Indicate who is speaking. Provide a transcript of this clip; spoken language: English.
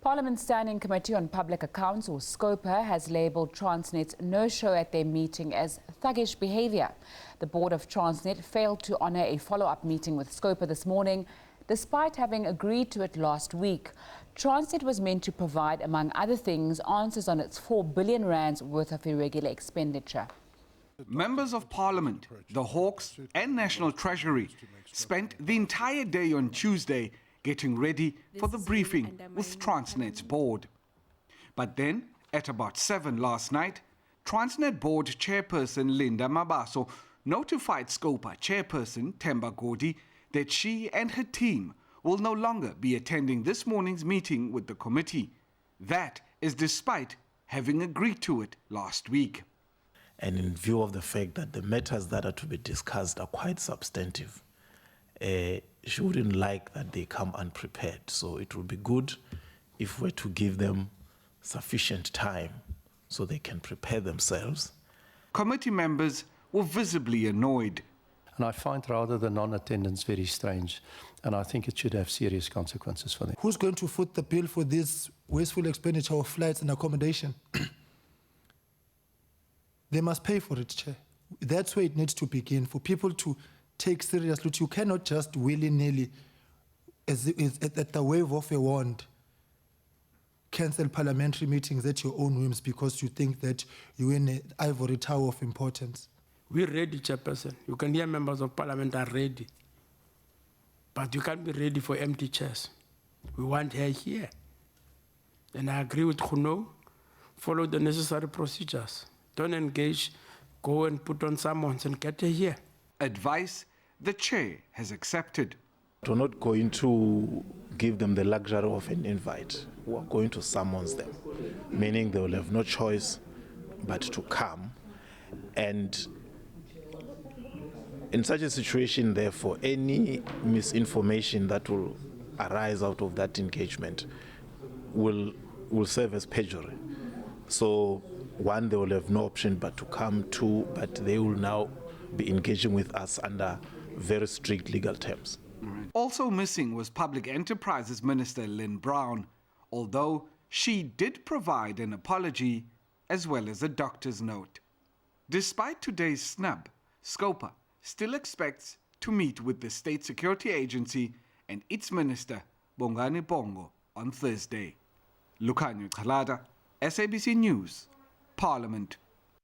Speaker 1: Parliament's Standing Committee on Public Accounts, or SCOPA, has labelled Transnet's no-show at their meeting as thuggish behaviour. The board of Transnet failed to honour a follow-up meeting with SCOPA this morning, despite having agreed to it last week. Transnet was meant to provide, among other things, answers on its 4 billion rands worth of irregular expenditure.
Speaker 2: Members of Parliament, the Hawks and National Treasury spent the entire day on Tuesday getting ready for the briefing with Transnet's board. But then, at about 7 last night, Transnet board chairperson Linda Mabaso notified SCOPA chairperson Themba Godi that she and her team will no longer be attending this morning's meeting with the committee. That is despite having agreed to it last week.
Speaker 3: And in view of the fact that the matters that are to be discussed are quite substantive, she wouldn't like that they come unprepared. So it would be good if we're to give them sufficient time so they can prepare themselves.
Speaker 2: Committee members were visibly annoyed.
Speaker 4: And I find rather the non-attendance very strange, and I think it should have serious consequences for them.
Speaker 5: Who's going to foot the bill for this wasteful expenditure of flights and accommodation? They must pay for it, Chair. That's where it needs to begin, for people to take seriously. You cannot just willy-nilly, at the wave of a wand, cancel parliamentary meetings at your own whims because you think that you're in an ivory tower of importance.
Speaker 6: We're ready, Chairperson. You can hear members of Parliament are ready. But you can't be ready for empty chairs. We want her here. And I agree with Khuno, follow the necessary procedures. Don't engage, go and put on summons and get her here.
Speaker 2: Advice the chair has accepted.
Speaker 3: We're not going to give them the luxury of an invite. We're going to summons them, meaning they will have no choice but to come. And in such a situation, therefore, any misinformation that will arise out of that engagement will serve as perjury. So, one, they will have no option but to come. Two, but they will now be engaging with us under very strict legal terms.
Speaker 2: Also missing was Public Enterprises Minister Lynn Brown, although she did provide an apology as well as a doctor's note. Despite today's snub, SCOPA still expects to meet with the State Security Agency and its Minister, Bongani Bongo, on Thursday. Lukhanyo Khalada, SABC News, Parliament.